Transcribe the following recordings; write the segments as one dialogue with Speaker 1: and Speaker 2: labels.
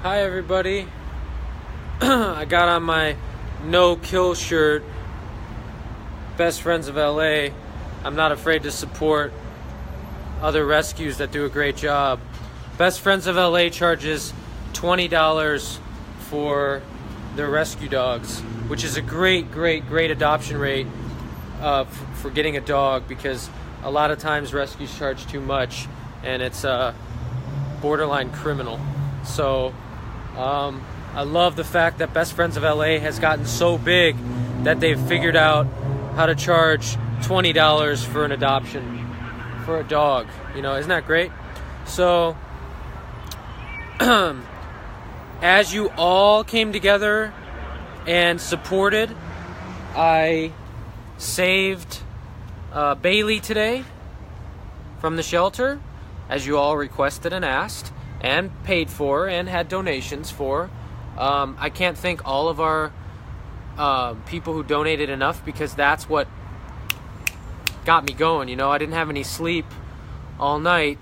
Speaker 1: Hi everybody. I got on my no kill shirt, Best Friends of LA. I'm not afraid to support other rescues that do a great job. Best Friends of LA charges $20 for their rescue dogs, which is a great adoption rate for getting a dog, because a lot of times rescues charge too much and it's borderline criminal. So I love the fact that Best Friends of LA has gotten so big that they've figured out how to charge $20 for an adoption for a dog. You know, isn't that great? So as you all came together and supported, I saved Bailey today from the shelter, as you all requested and asked and paid for and had donations for. I can't thank all of our people who donated enough, because that's what got me going. You know, I didn't have any sleep all night,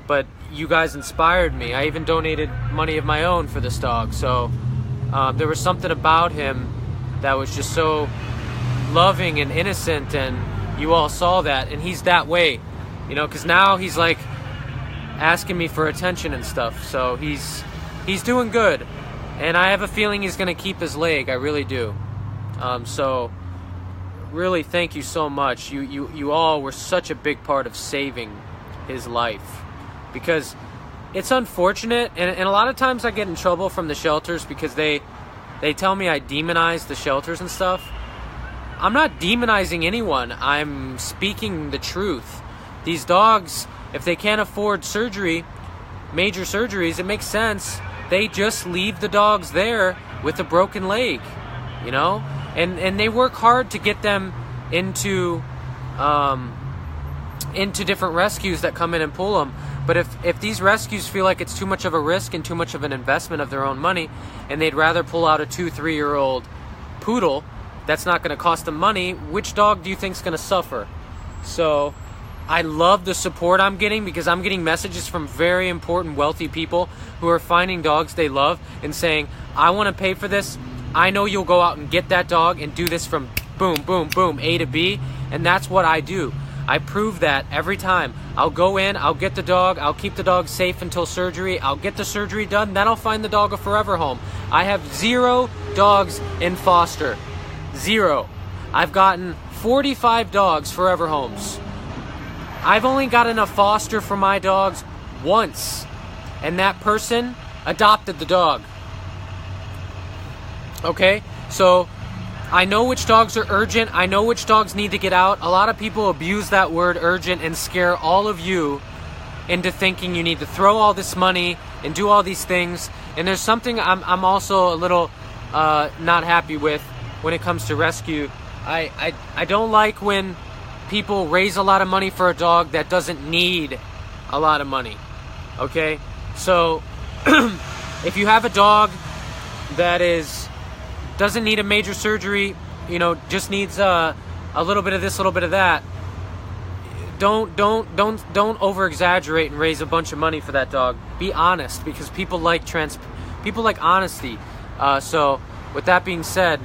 Speaker 1: but you guys inspired me. I even donated money of my own for this dog. So there was something about him that was just so loving and innocent, and you all saw that, and he's that way, you know, because now he's like asking me for attention and stuff. So he's doing good, and I have a feeling he's gonna keep his leg. I really do. So really thank you so much. You all were such a big part of saving his life, because it's unfortunate, and a lot of times I get in trouble from the shelters because they tell me I demonize the shelters and stuff. I'm not demonizing anyone. I'm speaking the truth. These dogs, if they can't afford surgery, major surgeries, it makes sense. They just leave the dogs there with a broken leg, you know? And they work hard to get them into different rescues that come in and pull them. But if these rescues feel like it's too much of a risk and too much of an investment of their own money, and they'd rather pull out a 2-3-year-old poodle that's not going to cost them money, which dog do you think is going to suffer? So I love the support I'm getting, because I'm getting messages from very important wealthy people who are finding dogs they love and saying, I want to pay for this. I know you'll go out and get that dog and do this from boom, boom, boom, A to B. And that's what I do. I prove that every time. I'll go in, I'll get the dog, I'll keep the dog safe until surgery, I'll get the surgery done, then I'll find the dog a forever home. I have 0 dogs in foster. 0. I've gotten 45 dogs forever homes. I've only gotten a foster for my dogs once, and that person adopted the dog. Okay? So I know which dogs are urgent. I know which dogs need to get out. A lot of people abuse that word urgent and scare all of you into thinking you need to throw all this money and do all these things. And there's something I'm also a little not happy with when it comes to rescue. I don't like when people raise a lot of money for a dog that doesn't need a lot of money. Okay? So if you have a dog that doesn't need a major surgery, you know, just needs a little bit of this, a little bit of that, don't over exaggerate and raise a bunch of money for that dog. Be honest, because people like honesty. So with that being said,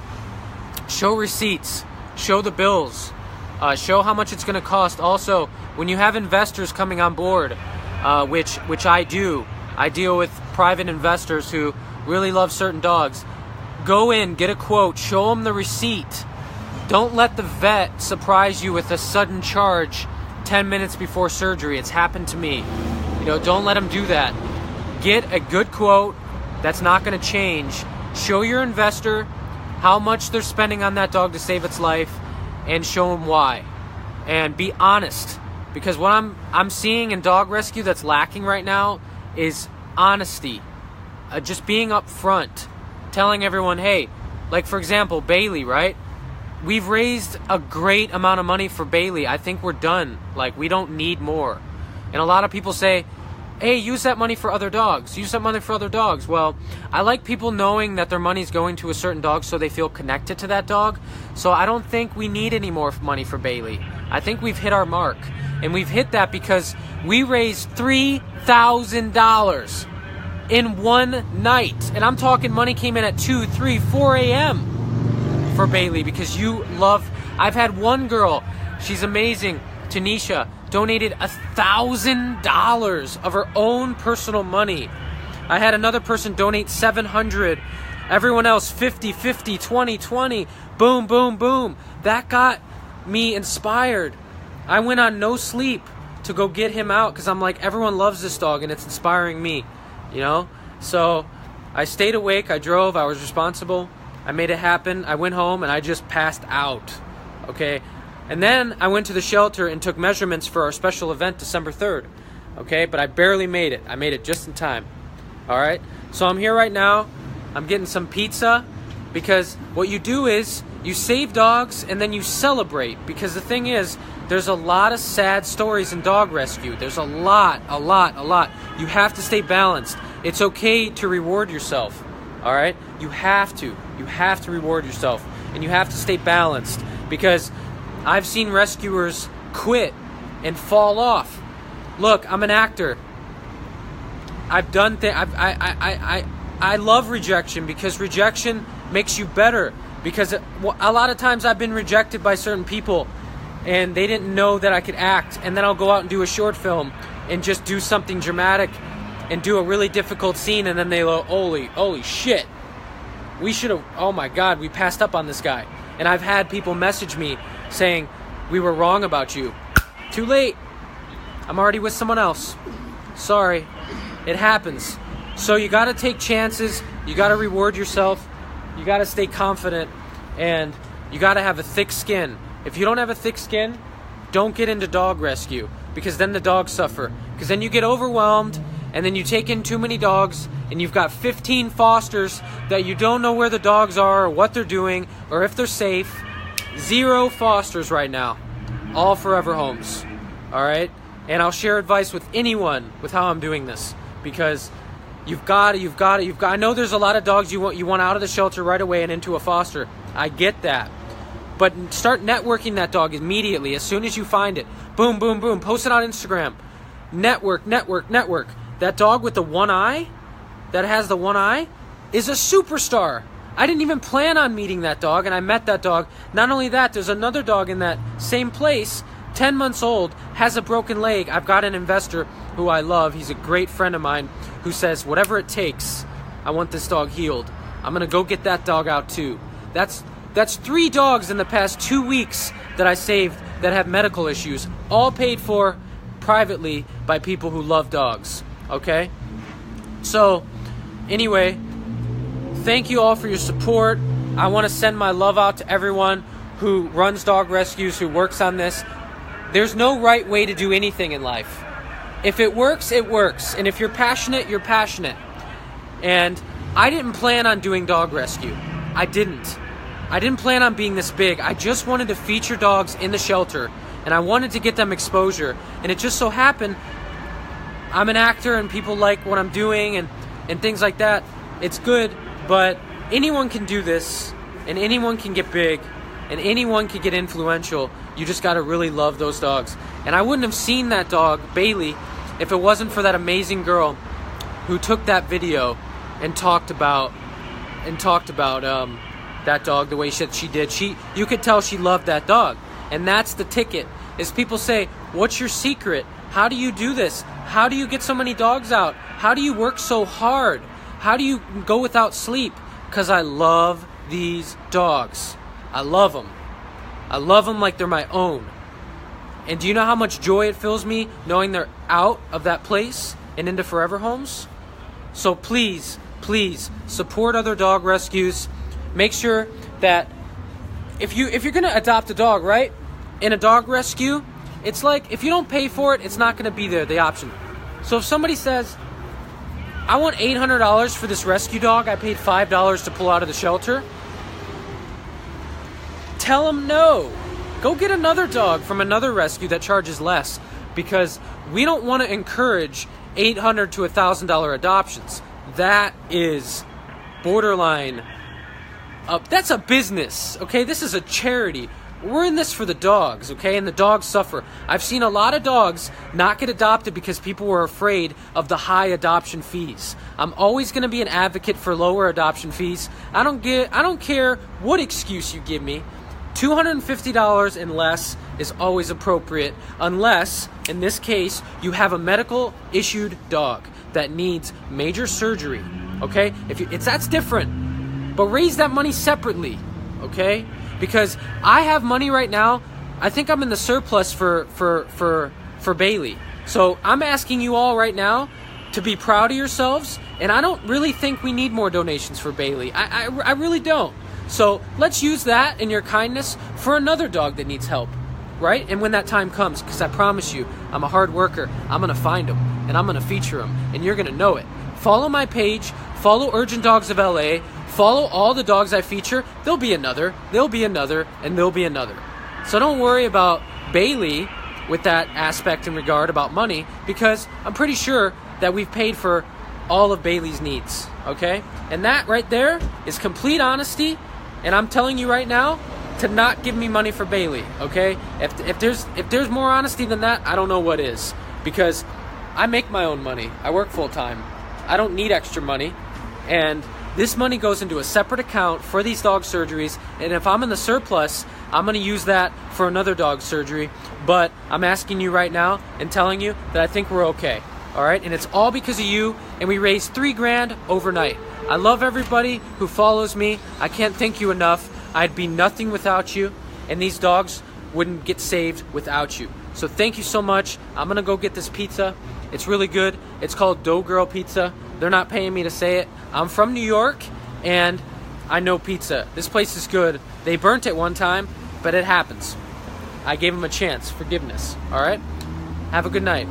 Speaker 1: show receipts, show the bills, show how much it's going to cost. Also, when you have investors coming on board, which I do, I deal with private investors who really love certain dogs. Go in, get a quote, show them the receipt. Don't let the vet surprise you with a sudden charge 10 minutes before surgery. It's happened to me. You know, don't let them do that. Get a good quote that's not going to change. Show your investor how much they're spending on that dog to save its life, and show them why. And be honest, because what I'm seeing in dog rescue that's lacking right now is honesty. Just being upfront. Telling everyone, hey, like for example, Bailey, right? We've raised a great amount of money for Bailey. I think we're done. Like, we don't need more. And a lot of people say, hey, use that money for other dogs. Use that money for other dogs. Well, I like people knowing that their money's going to a certain dog so they feel connected to that dog. So I don't think we need any more money for Bailey. I think we've hit our mark. And we've hit that because we raised $3,000. in one night. And I'm talking money came in at 2, 3, 4 a.m. for Bailey because you love. I've had one girl, she's amazing, Tanisha, donated $1,000 of her own personal money. I had another person donate $700. Everyone else 50, 50, 20, 20. Boom, boom, boom. That got me inspired. I went on no sleep to go get him out because I'm like, everyone loves this dog and it's inspiring me, you know? So I stayed awake. I drove. I was responsible. I made it happen. I went home and I just passed out. Okay? And then I went to the shelter and took measurements for our special event December 3rd. Okay? But I barely made it. I made it just in time. All right? So I'm here right now. I'm getting some pizza because what you do is you save dogs and then you celebrate, because the thing is, there's a lot of sad stories in dog rescue. There's a lot. You have to stay balanced. It's okay to reward yourself. All right? You have to reward yourself, and you have to stay balanced, because I've seen rescuers quit and fall off. Look, I'm an actor. I've done things. I love rejection because rejection makes you better. Because a lot of times I've been rejected by certain people, and they didn't know that I could act. And then I'll go out and do a short film and just do something dramatic and do a really difficult scene, and then they go, holy shit. We should have, oh my God, we passed up on this guy. And I've had people message me saying, we were wrong about you. Too late. I'm already with someone else. Sorry. It happens. So you got to take chances. You got to reward yourself. You got to stay confident. And you got to have a thick skin. If you don't have a thick skin, don't get into dog rescue, because then the dogs suffer. Because then you get overwhelmed, and then you take in too many dogs, and you've got 15 fosters that you don't know where the dogs are or what they're doing or if they're safe. 0 fosters right now. All forever homes. All right? And I'll share advice with anyone with how I'm doing this, because you've got to. I know there's a lot of dogs you want out of the shelter right away and into a foster. I get that. But start networking that dog immediately as soon as you find it. Boom, boom, boom. Post it on Instagram. Network. That dog with the one eye, that has the one eye, is a superstar. I didn't even plan on meeting that dog, and I met that dog. Not only that, there's another dog in that same place, 10 months old, has a broken leg. I've got an investor who I love. He's a great friend of mine who says, whatever it takes, I want this dog healed. I'm going to go get that dog out too. That's 3 dogs in the past 2 weeks that I saved that have medical issues, all paid for privately by people who love dogs. Okay? So, anyway, thank you all for your support. I want to send my love out to everyone who runs dog rescues, who works on this. There's no right way to do anything in life. If it works, it works. And if you're passionate, you're passionate. And I didn't plan on doing dog rescue. I didn't plan on being this big. I just wanted to feature dogs in the shelter, and I wanted to get them exposure. And it just so happened, I'm an actor and people like what I'm doing and things like that. It's good, but anyone can do this, and anyone can get big, and anyone can get influential. You just got to really love those dogs. And I wouldn't have seen that dog, Bailey, if it wasn't for that amazing girl who took that video and talked about that dog the way she did. You could tell she loved that dog. And that's the ticket. Is people say, what's your secret? How do you do this? How do you get so many dogs out? How do you work so hard? How do you go without sleep? Because I love these dogs. I love them. I love them like they're my own. And do you know how much joy it fills me knowing they're out of that place and into forever homes? So please support other dog rescues. Make sure that if you're going to adopt a dog, right? In a dog rescue, it's like if you don't pay for it, it's not going to be there, the option. So if somebody says, I want $800 for this rescue dog I paid $5 to pull out of the shelter, tell them no. Go get another dog from another rescue that charges less, because we don't want to encourage $800 to $1,000 adoptions. That is borderline. That's a business, okay? This is a charity. we're in this for the dogs, okay? And the dogs suffer. I've seen a lot of dogs not get adopted because people were afraid of the high adoption fees. I'm always going to be an advocate for lower adoption fees. I don't care what excuse you give me. $250 and less is always appropriate, unless, in this case, you have a medical issued dog that needs major surgery, okay? That's different. But raise that money separately, okay? Because I have money right now. I think I'm in the surplus for Bailey. So I'm asking you all right now to be proud of yourselves. And I don't really think we need more donations for Bailey. I really don't. So let's use that and your kindness for another dog that needs help, right? And when that time comes, because I promise you, I'm a hard worker. I'm going to find them and I'm going to feature them and you're going to know it. Follow my page. Follow Urgent Dogs of LA. Follow all the dogs I feature. There'll be another, and there'll be another. So don't worry about Bailey with that aspect in regard about money, because I'm pretty sure that we've paid for all of Bailey's needs, okay? And that right there is complete honesty, and I'm telling you right now to not give me money for Bailey, okay? If there's more honesty than that, I don't know what is, because I make my own money. I work full time. I don't need extra money, and this money goes into a separate account for these dog surgeries, and if I'm in the surplus, I'm going to use that for another dog surgery. But I'm asking you right now and telling you that I think we're okay, all right? And it's all because of you, and we raised $3,000 overnight. I love everybody who follows me. I can't thank you enough. I'd be nothing without you, and these dogs wouldn't get saved without you. So thank you so much. I'm going to go get this pizza. It's really good. It's called Dough Girl Pizza. They're not paying me to say it. I'm from New York, and I know pizza. This place is good. They burnt it one time, but it happens. I gave them a chance. Forgiveness. All right? Have a good night.